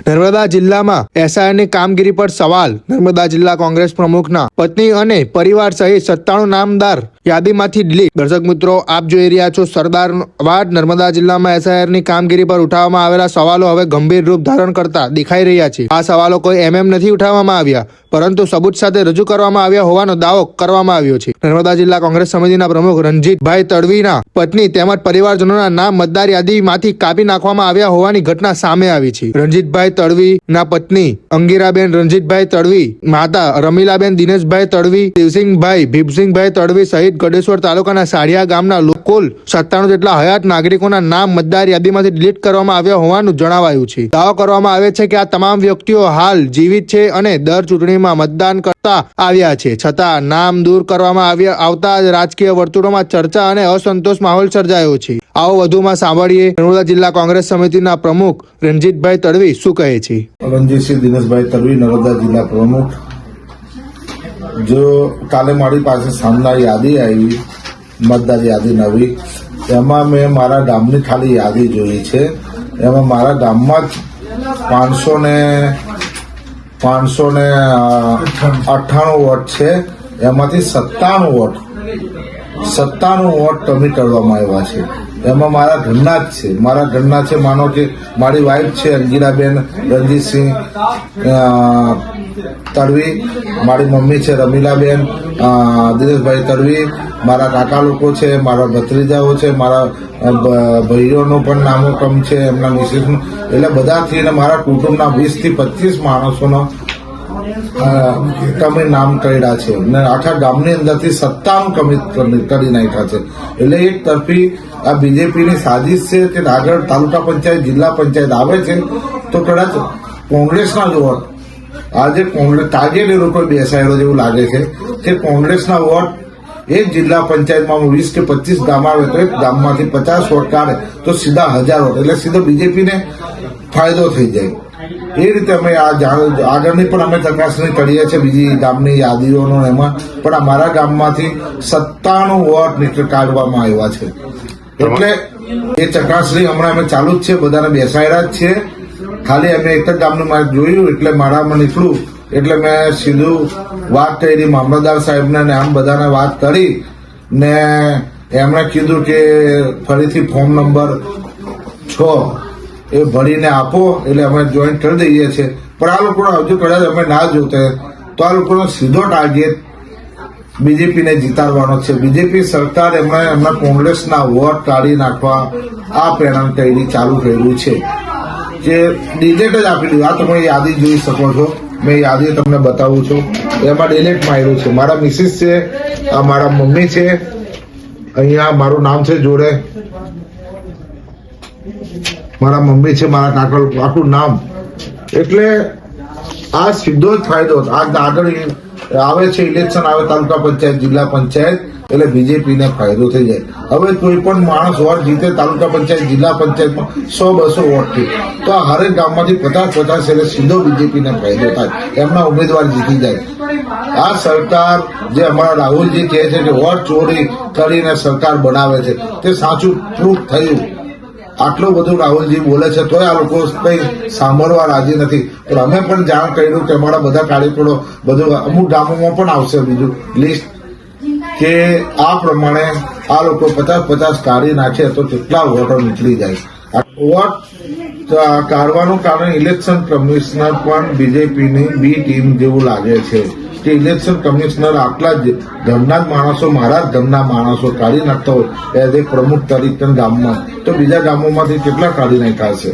નર્મદા જિલ્લામાં એસઆઈની કામગીરી પર સવાલ। નર્મદા જિલ્લા કોંગ્રેસ પ્રમુખના પત્ની અને પરિવાર સહિત 97 નામદાર યાદીમાંથી ડિલીટ। દર્શક મિત્રો, આપ જોઈ રહ્યા છો સરદાર અવાજ। નર્મદા જિલ્લામાં એસઆઈની કામગીરી પર ઉઠાવવામાં આવેલા સવાલો હવે ગંભીર રૂપ ધારણ કરતા દેખાઈ રહ્યા છે। આ સવાલો કોઈ નથી ઉઠાવવામાં આવ્યા, પરંતુ સબૂત સાથે રજૂ કરવામાં આવ્યા હોવાનો દાવો કરવામાં આવ્યો છે। નર્મદા જિલ્લા કોંગ્રેસ સમિતિના પ્રમુખ રણજીતભાઈ તડવીના પત્ની તેમજ પરિવારજનોના નામ મતદાર યાદીમાંથી કાપી નાખવામાં આવ્યા હોવાની ઘટના સામે આવી છે। રણજીતભાઈ તડવીના પત્ની અંગીરાબેન રણજીતભાઈ તડવી, માતા રમીલાબેન દિનેશભાઈ તડવી, શિવસિંહભાઈ ભીમસિંહભાઈ તડવી સહિત ગડેશ્વર તાલુકાના સાડિયા ગામના કુલ 97 જેટલા હયાત નાગરિકોના નામ મતદાર યાદીમાંથી ડિલીટ કરવામાં આવ્યા હોવાનું જણાવાયું છે। દાવો કરવામાં આવે છે કે આ તમામ વ્યક્તિઓ હાલ જીવિત છે અને દર ચૂંટણીમાં મતદાન કરતા આવ્યા છે, છતાં નામ દૂર કરવામાં આવતા રાજકીય વર્તુળોમાં ચર્ચા અને અસંતોષ માહોલ સર્જાયો છે। આવો વધુમાં સાંભળીએ નર્મદા જિલ્લા કોંગ્રેસ સમિતિના પ્રમુખ રણજીતભાઈ તડવી શું કહે છે। રણજીતસિંહ દિનેશભાઈ તડવી, નર્મદા જિલ્લા પ્રમુખ। જો કાલે મારી પાસે સામના યાદી આવી, મતદાર યાદી નવી, એમાં મેં મારા ગામની ખાલી યાદી જોઈ છે। એમાં મારા ગામમાં જ 598 વોટ છે, એમાંથી 97 વોટ કમી કરવામાં આવ્યા છે। એમાં મારા ઘરના જ છે, માનો કે મારી વાઇફ છે અંગીરાબેન રણજીતસિંહ તડવી, મારી મમ્મી છે રમીલાબેન દિનેશભાઈ તડવી, મારા કાકા લોકો છે, મારા ભત્રીજાઓ છે, મારા ભાઈઓનું પણ નામો કમ છે, એમના મિસિસનું, એટલે બધાથી મારા કુટુંબના 20 થી 25 માણસોનો કમી નામ કર્યા છે ને આખા ગામની અંદરથી 97 કમી કરી નાખ્યા છે। એટલે એક તરફી આ બીજેપીની સાજિશ છે કે આગળ તાલુકા પંચાયત, જિલ્લા પંચાયત આવે છે તો કદાચ કોંગ્રેસના જ વોટ આજે ટાર્ગેટ એ લોકો બેસાયેલો જેવું લાગે છે કે કોંગ્રેસના વોટ એક જિલ્લા પંચાયતમાં 20 કે 25 ગામ આવે તો એક ગામમાંથી 50 વોટ કાઢે તો સીધા 1000 વોટ, એટલે સીધો બીજેપીને ફાયદો થઈ જાય। એ રીતે અમે આગળની પણ અમે ચકાસણી કરીએ છીએ બીજી ગામની યાદીઓનો, એમાં પણ અમારા ગામમાંથી 97 વોટ કાઢવામાં આવ્યા છે। એટલે એ ચકાસણી હમણાં અમે ચાલુ જ છે, બધાને બેસાડ્યા જ છે। ખાલી અમે એક જ ગામનું મારે જોયું એટલે મારામાં નીકળ્યું એટલે મેં સીધું વાત કરી મામલતદાર સાહેબને ને આમ બધાને વાત કરી ને એમણે કીધું કે ફરીથી ફોર્મ નંબર 6 એ ભરીને આપો, એટલે અમે જોઈન્ટ કરી દઈએ છીએ। પણ આ લોકોને હજુ કદાચ અમે ના જોતે તો આ લોકોનો સીધો ટાર્ગેટ બીજેપીને જીતાડવાનો છે। બીજેપી સરકાર એમના કોંગ્રેસના વોટ કાઢી નાખવા આ પેનલ કરી ચાલુ કર્યું છે કે ડિલેટ જ આપી દીધું। આ તમે યાદી જોઈ શકો છો, મેં યાદી તમને બતાવું છું, એમાં ડિલેટ માર્યું છે। મારા મિસિસ છે, આ મારા મમ્મી છે, અહીંયા મારું નામ છે જોડે, મારા મમ્મી છે, મારા કાકા આખું નામ। એટલે આ સીધો જ ફાયદો આગળ આવે છે, ઇલેક્શન આવે તાલુકા પંચાયત, જિલ્લા પંચાયત, એટલે બીજેપીને ફાયદો થઈ જાય। હવે કોઈ પણ માણસ વોટ જીતે તાલુકા પંચાયત, જિલ્લા પંચાયતમાં 100-200 વોટથી, તો આ હરેક ગામમાંથી 50-50 એટલે સીધો બીજેપીને ફાયદો થાય, એમના ઉમેદવાર જીતી જાય। આ સરકાર જે અમારા રાહુલજી કહે છે કે વોટ ચોરી કરીને સરકાર બનાવે છે, તે સાચું પ્રૂફ થયું। આટલું બધું રાહુલજી બોલે છે તોય આ લોકો કઈ સાંભળવા રાજી નથી। પણ અમે પણ જાણ કર્યું કે અમારા બધા કાર્યકરો બધું અમુક ગામોમાં પણ આવશે બીજું લિસ્ટ કે આ પ્રમાણે આ લોકો 50-50 કાઢી નાખે તો કેટલા વોટો નીકળી જાય। વોટ કાઢવાનું કારણ ઇલેક્શન કમિશનર પણ બીજેપીની બી ટીમ જેવું લાગે છે કે ઇલેક્શન કમિશનર આટલા જ ઘરના જ માણસો, મારા જ ઘરના માણસો કાઢી નાખતા હોય એઝ એ પ્રમુખ તરીકે ગામમાં, તો બીજા ગામોમાંથી કેટલા કાઢી નાખ્યા હશે।